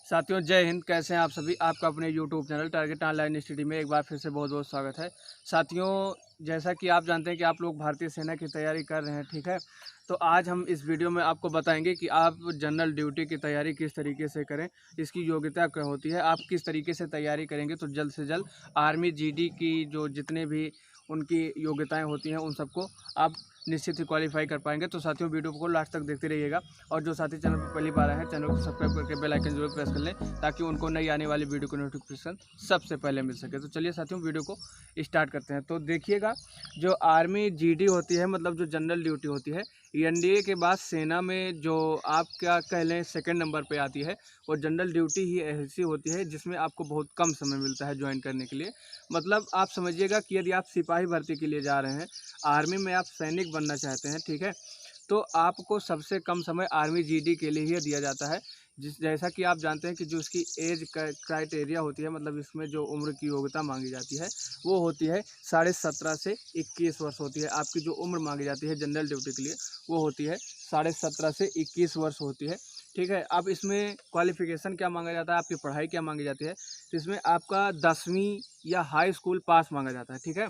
साथियों जय हिंद। कैसे हैं आप सभी। आपका अपने YouTube channel target online study में एक बार फिर से बहुत बहुत स्वागत है। साथियों जैसा कि आप जानते हैं कि आप लोग भारतीय सेना की तैयारी कर रहे हैं, ठीक है। तो आज हम इस वीडियो में आपको बताएंगे कि आप जनरल ड्यूटी की तैयारी किस तरीके से करें, इसकी योग्यता क्या होती है, आप किस तरीके से तैयारी करेंगे तो जल्द से जल्द आर्मी जीडी की जो जितने भी उनकी योग्यताएं होती हैं उन सबको आप निश्चित ही क्वालिफाई कर पाएंगे। तो साथियों वीडियो को लास्ट तक देखते रहिएगा और जो साथी चैनल पर पहली बार आए हैं चैनल को सब्सक्राइब करके बेल आइकन जरूर प्रेस कर लें ताकि उनको नई आने वाली वीडियो की नोटिफिकेशन सबसे पहले मिल सके। तो चलिए साथियों वीडियो को स्टार्ट करते हैं। तो देखिएगा, जो आर्मी जीडी होती है मतलब जो जनरल ड्यूटी होती है, एनडीए के बाद सेना में जो आप क्या कह लें सेकेंड नंबर पे आती है। और जनरल ड्यूटी ही ऐसी होती है जिसमें आपको बहुत कम समय मिलता है ज्वाइन करने के लिए। मतलब आप समझिएगा कि यदि आप सिपाही भर्ती के लिए जा रहे हैं, आर्मी में आप सैनिक बनना चाहते हैं, ठीक है, तो आपको सबसे कम समय आर्मी जीडी के लिए ही दिया जाता है। जैसा कि आप जानते हैं कि जो उसकी एज क्राइटेरिया होती है, मतलब इसमें जो उम्र की योग्यता मांगी जाती है वो होती है 17.5 से 21 वर्ष होती है। आपकी जो उम्र मांगी जाती है जनरल ड्यूटी के लिए वो होती है 17.5 से 21 वर्ष होती है, ठीक है। अब इसमें क्वालिफिकेशन क्या मांगा जाता है, आपकी पढ़ाई क्या मांगी जाती है, तो इसमें आपका 10वीं या हाई स्कूल पास मांगा जाता है, ठीक है।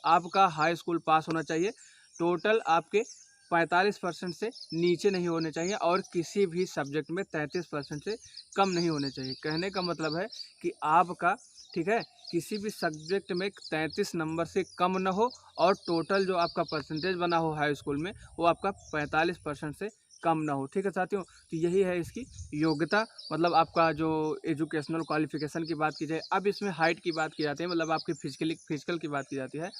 आपका हाई स्कूल पास होना चाहिए। टोटल आपके 45% से नीचे नहीं होने चाहिए और किसी भी सब्जेक्ट में 33% से कम नहीं होने चाहिए। कहने का मतलब है कि आपका, ठीक है, किसी भी सब्जेक्ट में 33 नंबर से कम ना हो और टोटल जो आपका परसेंटेज बना हो हाई स्कूल में वो आपका 45% से कम ना हो, ठीक है साथियों। तो यही है इसकी योग्यता, मतलब आपका जो एजुकेशनल क्वालिफिकेशन की बात की जाए। अब इसमें हाइट की बात की जाती है, मतलब आपकी फिजिकल की बात की जाती है।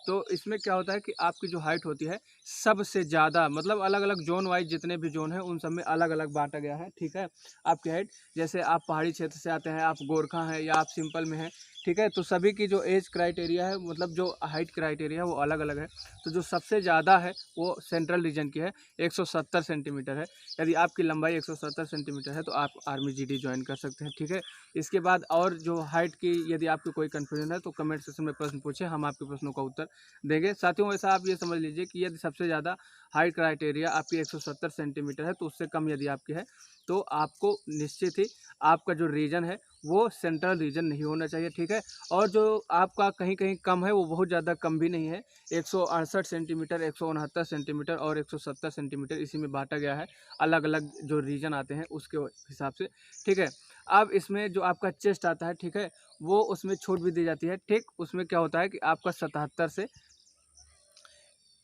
तो इसमें क्या होता है कि आपकी जो हाइट होती है सबसे ज़्यादा, मतलब अलग अलग जोन वाइज जितने भी जोन हैं उन सब में अलग अलग बांटा गया है, ठीक है। आपकी हाइट, जैसे आप पहाड़ी क्षेत्र से आते हैं, आप गोरखा हैं या आप सिंपल में हैं, ठीक है, तो सभी की जो एज क्राइटेरिया है, मतलब जो हाइट क्राइटेरिया है वो अलग अलग है। तो जो सबसे ज़्यादा है वो सेंट्रल रीजन की है, 170 सेंटीमीटर है। यदि आपकी लंबाई 170 सेंटीमीटर है तो आप आर्मी जीडी ज्वाइन कर सकते हैं, ठीक है। इसके बाद और जो हाइट की यदि आपको कोई कन्फ्यूजन है तो कमेंट सेक्शन में प्रश्न पूछे, हम आपके प्रश्नों का उत्तर देंगे। साथियों वैसा आप ये समझ लीजिए कि यदि सबसे ज़्यादा हाइट क्राइटेरिया आपकी 170 सेंटीमीटर है तो उससे कम यदि आपकी है तो आपको निश्चित ही आपका जो रीजन है वो सेंट्रल रीजन नहीं होना चाहिए, ठीक है। और जो आपका कहीं कहीं कम है वो बहुत ज़्यादा कम भी नहीं है, 168 सेंटीमीटर, 169 सेंटीमीटर और 170 सेंटीमीटर, इसी में बांटा गया है। अलग अलग जो रीजन आते हैं उसके हिसाब से, ठीक है। अब इसमें जो आपका चेस्ट आता है, ठीक है, वो उसमें छूट भी दी जाती है, ठीक। उसमें क्या होता है कि आपका 77 से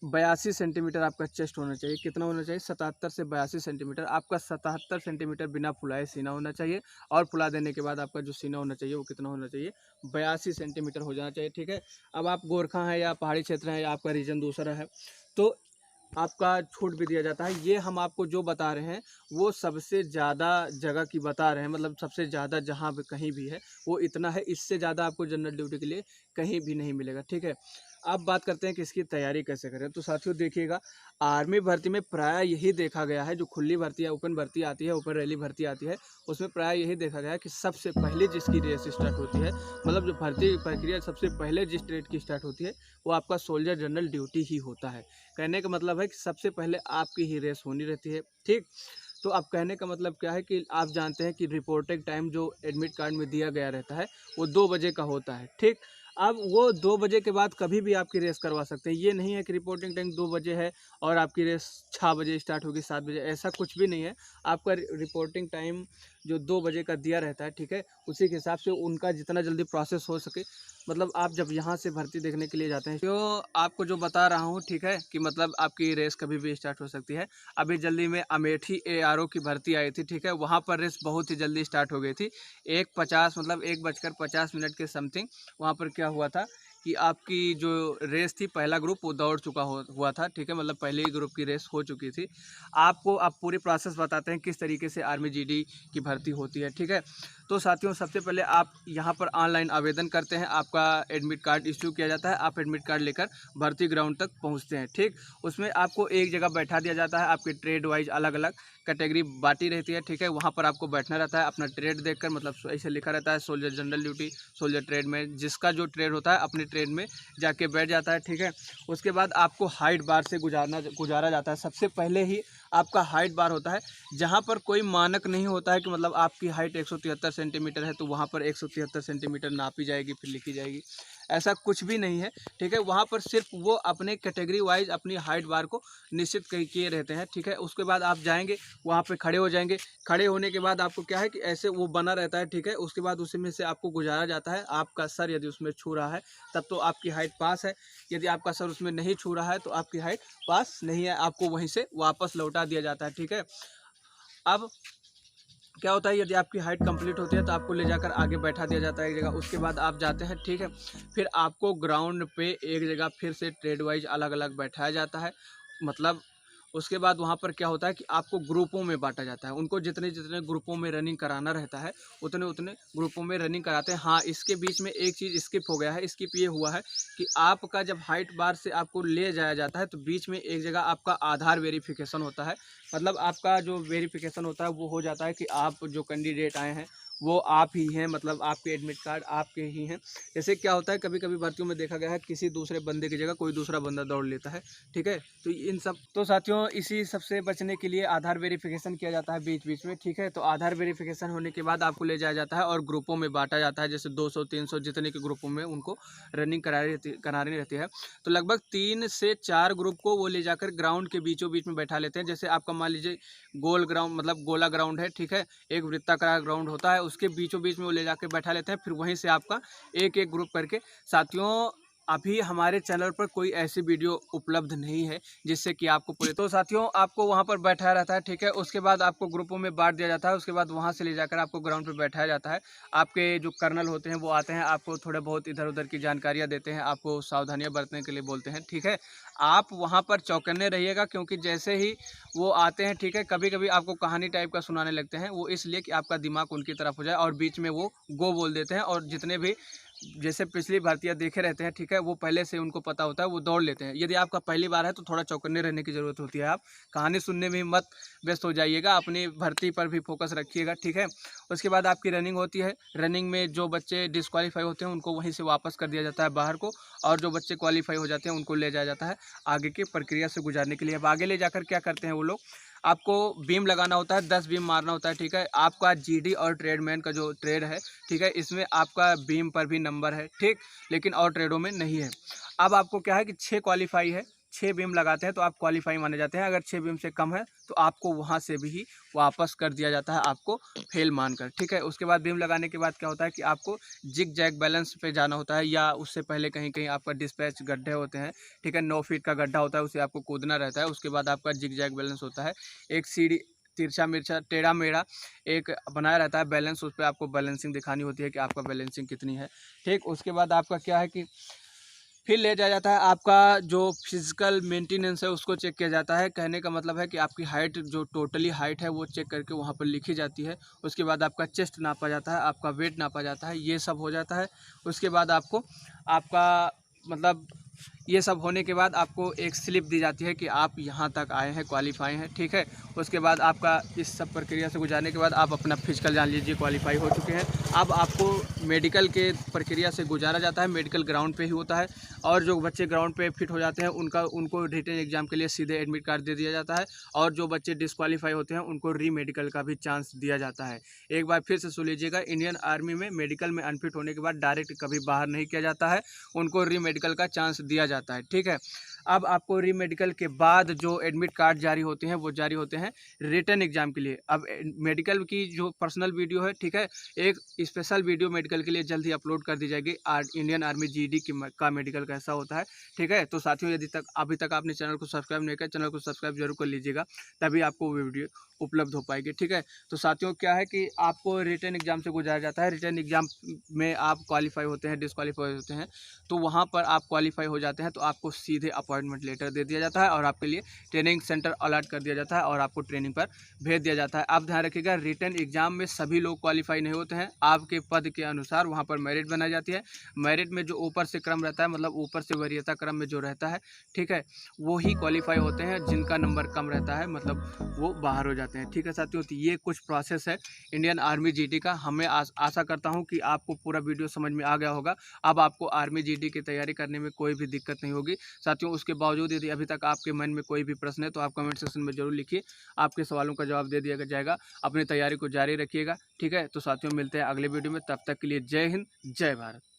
82 सेंटीमीटर आपका चेस्ट होना चाहिए। कितना होना चाहिए? 77 से 82 सेंटीमीटर। आपका 77 सेंटीमीटर बिना फुलाए सीना होना चाहिए और फुला देने के बाद आपका जो सीना होना चाहिए वो कितना होना चाहिए? 82 सेंटीमीटर हो जाना चाहिए, ठीक है। अब आप गोरखा हैं या पहाड़ी क्षेत्र हैं या आपका रीजन दूसरा है तो आपका छूट भी दिया जाता है। ये हम आपको जो बता रहे हैं वो सबसे ज़्यादा जगह की बता रहे हैं, मतलब सबसे ज़्यादा जहाँ पे कहीं भी है वो इतना है। इससे ज़्यादा आपको जनरल ड्यूटी के लिए कहीं भी नहीं मिलेगा, ठीक है। अब बात करते हैं कि इसकी तैयारी कैसे करें। तो साथियों देखिएगा, आर्मी भर्ती में प्राय यही देखा गया है, जो खुली भर्ती है, ओपन भर्ती आती है, ओपन रैली भर्ती आती है, उसमें प्राय यही देखा गया है कि सबसे पहले जिसकी रेस स्टार्ट होती है, मतलब जो भर्ती प्रक्रिया सबसे पहले जिस ट्रेड की स्टार्ट होती है वो आपका सोल्जर जनरल ड्यूटी ही होता है। कहने का मतलब है कि सबसे पहले आपकी ही रेस होनी रहती है, ठीक। तो अब कहने का मतलब क्या है कि आप जानते हैं कि रिपोर्टिंग टाइम जो एडमिट कार्ड में दिया गया रहता है वो 2 बजे का होता है, ठीक। अब वो 2 बजे के बाद कभी भी आपकी रेस करवा सकते हैं। ये नहीं है कि रिपोर्टिंग टाइम 2 बजे है और आपकी रेस 6 बजे स्टार्ट होगी, 7 बजे, ऐसा कुछ भी नहीं है। आपका रिपोर्टिंग टाइम जो 2 बजे का दिया रहता है, ठीक है, उसी के हिसाब से उनका जितना जल्दी प्रोसेस हो सके, मतलब आप जब यहाँ से भर्ती देखने के लिए जाते हैं तो आपको जो बता रहा हूँ, ठीक है, कि मतलब आपकी रेस कभी भी स्टार्ट हो सकती है। अभी जल्दी में अमेठी एआरओ की भर्ती आई थी, ठीक है, वहाँ पर रेस बहुत ही जल्दी स्टार्ट हो गई थी। 1:50 मतलब 1:50 के समथिंग वहाँ पर क्या हुआ था कि आपकी जो रेस थी, पहला ग्रुप वो दौड़ चुका हुआ था, ठीक है, मतलब पहले ही ग्रुप की रेस हो चुकी थी। आपको अब पूरी प्रोसेस बताते हैं किस तरीके से आर्मी जीडी की भर्ती होती है, ठीक है। तो साथियों सबसे पहले आप यहाँ पर ऑनलाइन आवेदन करते हैं, आपका एडमिट कार्ड इश्यू किया जाता है, आप एडमिट कार्ड लेकर भर्ती ग्राउंड तक पहुँचते हैं, ठीक। उसमें आपको एक जगह बैठा दिया जाता है, आपके ट्रेड वाइज अलग अलग, कैटेगरी बांटी रहती है, ठीक है। वहाँ पर आपको बैठना रहता है अपना ट्रेड देखकर, मतलब ऐसे लिखा रहता है soldier general duty, soldier trade में जिसका जो ट्रेड होता है अपने ट्रेड में जाके बैठ जाता है, ठीक है। उसके बाद आपको हाइट बार से गुजारा जाता है। सबसे पहले ही आपका हाइट बार होता है, जहाँ पर कोई मानक नहीं होता है कि मतलब आपकी हाइट 173 सेंटीमीटर है तो वहाँ पर 173 सेंटीमीटर नापी जाएगी फिर लिखी जाएगी, ऐसा कुछ भी नहीं है, ठीक है। वहाँ पर सिर्फ वो अपने कैटेगरी वाइज अपनी हाइट बार को निश्चित किए रहते हैं, ठीक है। उसके बाद आप जाएंगे वहाँ पे खड़े हो जाएंगे, खड़े होने के बाद आपको क्या है कि ऐसे वो बना रहता है, ठीक है। उसके बाद उसमें से आपको गुजारा जाता है। आपका सर यदि उसमें छू रहा है तब तो आपकी हाइट पास है, यदि आपका सर उसमें नहीं छू रहा है तो आपकी हाइट पास नहीं है, आपको वहीं से वापस लौटा दिया जाता है, ठीक है। अब क्या होता है, यदि आपकी हाइट कंप्लीट होती है तो आपको ले जाकर आगे बैठा दिया जाता है एक जगह। उसके बाद आप जाते हैं, ठीक है। फिर आपको ग्राउंड पे एक जगह फिर से ट्रेड वाइज अलग अलग बैठाया जाता है, मतलब उसके बाद वहाँ पर क्या होता है कि आपको ग्रुपों में बांटा जाता है। उनको जितने जितने ग्रुपों में रनिंग कराना रहता है उतने उतने ग्रुपों में रनिंग कराते हैं। हाँ, इसके बीच में एक चीज़ स्किप हो गया है। स्किप ये हुआ है कि आपका जब हाइट बार से आपको ले जाया जाता है तो बीच में एक जगह आपका आधार वेरिफिकेशन होता है। मतलब आपका जो वेरिफिकेशन होता है वो हो जाता है कि आप जो कैंडिडेट आए हैं वो आप ही हैं, मतलब आपके एडमिट कार्ड आपके ही हैं। जैसे क्या होता है कभी कभी भर्तियों में देखा गया है किसी दूसरे बंदे की जगह कोई दूसरा बंदा दौड़ लेता है, ठीक है। तो इन सब तो साथियों इसी सबसे बचने के लिए आधार वेरिफिकेशन किया जाता है बीच बीच में, ठीक है। तो आधार वेरिफिकेशन होने के बाद आपको ले जाया जाता है और ग्रुपों में बांटा जाता है, जैसे 200 300 जितने के ग्रुपों में उनको रनिंग करानी रहती है। तो लगभग 3 से 4 ग्रुप को वो ले जाकर ग्राउंड के बीचों बीच में बैठा लेते हैं। जैसे आपका मान लीजिए गोल ग्राउंड मतलब गोला ग्राउंड है, ठीक है। एक वृत्ताकार ग्राउंड होता है, उसके बीचों बीच में वो ले जाकर बैठा लेते हैं। फिर वहीं से आपका एक एक ग्रुप करके साथियों अभी हमारे चैनल पर कोई ऐसी वीडियो उपलब्ध नहीं है जिससे कि आपको पूरे, तो साथियों आपको वहां पर बैठाया रहता है, ठीक है। उसके बाद आपको ग्रुपों में बांट दिया जाता है। उसके बाद वहां से ले जाकर आपको ग्राउंड पर बैठाया जाता है। आपके जो कर्नल होते हैं वो आते हैं, आपको थोड़ा बहुत इधर उधर की जानकारियां देते हैं, आपको सावधानियां बरतने के लिए बोलते हैं, ठीक है। आप वहाँ पर चौकन्ने रहिएगा क्योंकि जैसे ही वो आते हैं, ठीक है, कभी कभी आपको कहानी टाइप का सुनाने लगते हैं। वो इसलिए कि आपका दिमाग उनकी तरफ हो जाए और बीच में वो गो बोल देते हैं। और जितने भी जैसे पिछली भर्तियां देखे रहते हैं, ठीक है, वो पहले से उनको पता होता है, वो दौड़ लेते हैं। यदि आपका पहली बार है तो थोड़ा चौकन्ने रहने की ज़रूरत होती है। आप कहानी सुनने में मत व्यस्त हो जाइएगा, अपनी भर्ती पर भी फोकस रखिएगा, ठीक है। उसके बाद आपकी रनिंग होती है। रनिंग में जो बच्चे डिस्क्वालीफाई होते हैं उनको वहीं से वापस कर दिया जाता है बाहर को, और जो बच्चे क्वालीफाई हो जाते हैं उनको ले जाया जाता है आगे की प्रक्रिया से गुजारने के लिए। अब आगे ले जाकर क्या करते हैं वो लोग, आपको बीम लगाना होता है, 10 बीम मारना होता है, ठीक है। आपका जीडी और ट्रेडमैन का जो ट्रेड है, ठीक है, इसमें आपका बीम पर भी नंबर है, ठीक, लेकिन और ट्रेडों में नहीं है। अब आपको क्या है कि 6 क्वालीफाई है, 6 बीम लगाते हैं तो आप क्वालीफाई माने जाते हैं। अगर 6 बीम से कम है तो आपको वहाँ से भी वापस कर दिया जाता है, आपको फेल मानकर, ठीक है। उसके बाद बीम लगाने के बाद क्या होता है कि आपको जिग जैग बैलेंस पे जाना होता है, या उससे पहले कहीं कहीं आपका डिस्पैच गड्ढे होते हैं, ठीक है, 9 फीट का गड्ढा होता है, उसे आपको कूदना रहता है। उसके बाद आपका जिग जैग बैलेंस होता है, एक सीढ़ी तिरछा मिर्चा टेढ़ा मेढ़ा एक बनाया रहता है बैलेंस, उस पर आपको बैलेंसिंग दिखानी होती है कि आपका बैलेंसिंग कितनी है, ठीक। उसके बाद आपका क्या है कि फिर ले जाया जाता है, आपका जो फिजिकल मेंटेनेंस है उसको चेक किया जाता है। कहने का मतलब है कि आपकी हाइट जो टोटली हाइट है वो चेक करके वहाँ पर लिखी जाती है। उसके बाद आपका चेस्ट नापा जाता है, आपका वेट नापा जाता है, ये सब हो जाता है। उसके बाद आपको आपका मतलब ये सब होने के बाद आपको एक स्लिप दी जाती है कि आप यहाँ तक आए हैं, क्वालीफाई हैं, ठीक है। उसके बाद आपका इस सब प्रक्रिया से गुजारने के बाद आप अपना फिजिकल जान लीजिए क्वालीफाई हो चुके हैं। अब आपको मेडिकल के प्रक्रिया से गुजारा जाता है, मेडिकल ग्राउंड पे ही होता है। और जो बच्चे ग्राउंड पे फिट हो जाते हैं उनको रिटन एग्जाम के लिए सीधे एडमिट कार्ड दे दिया जाता है। और जो बच्चे डिस्क्वालीफाई होते हैं उनको री मेडिकल का भी चांस दिया जाता है। एक बार फिर से सुन लीजिएगा, इंडियन आर्मी में मेडिकल में अनफिट होने के बाद डायरेक्ट कभी बाहर नहीं किया जाता है, उनको री मेडिकल का चांस दिया जाता है, ठीक है। अब आपको री मेडिकल के बाद जो एडमिट कार्ड जारी होते हैं वो जारी होते हैं रिटन एग्जाम के लिए। अब मेडिकल की जो पर्सनल वीडियो है, ठीक है, एक स्पेशल वीडियो मेडिकल के लिए जल्द ही अपलोड कर दी जाएगी, इंडियन आर्मी जीडी का मेडिकल कैसा होता है, ठीक है। तो साथियों यदि अभी तक आपने चैनल को सब्सक्राइब नहीं किया, चैनल को सब्सक्राइब जरूर कर लीजिएगा, तभी आपको वो वीडियो उपलब्ध हो पाएगी, ठीक है। तो साथियों क्या है कि आपको रिटन एग्जाम से गुजारा जाता है। रिटन एग्जाम में आप क्वालीफाई होते हैं, डिस्क्वालीफाई होते हैं, तो वहाँ पर आप क्वालीफाई हो जाते हैं तो आपको सीधे अपॉइंटमेंट लेटर दे दिया जाता है और आपके लिए ट्रेनिंग सेंटर अलॉट कर दिया जाता है और आपको ट्रेनिंग पर भेज दिया जाता है। आप ध्यान रखिएगा, रिटन एग्जाम में सभी लोग क्वालिफाई नहीं होते हैं। आपके पद के अनुसार वहाँ पर मेरिट बनाई जाती है। मेरिट में जो ऊपर से क्रम रहता है, मतलब ऊपर से वरीयता क्रम में जो रहता है, ठीक है, वो ही क्वालिफाई होते हैं। जिनका नंबर कम रहता है मतलब वो बाहर हो जाते हैं। ठीक है साथियों, तो ये कुछ प्रोसेस है इंडियन आर्मी जीडी का। हमें आशा करता हूँ कि आपको पूरा वीडियो समझ में आ गया होगा। अब आपको आर्मी जीडी की तैयारी करने में कोई भी दिक्कत नहीं होगी साथियों। उसके बावजूद यदि अभी तक आपके मन में कोई भी प्रश्न है तो आप कमेंट सेक्शन में जरूर लिखिए, आपके सवालों का जवाब दे दिया जाएगा। अपनी तैयारी को जारी रखिएगा। ठीक है, तो साथियों मिलते हैं अगले वीडियो में, तब तक के लिए जय हिंद, जय भारत।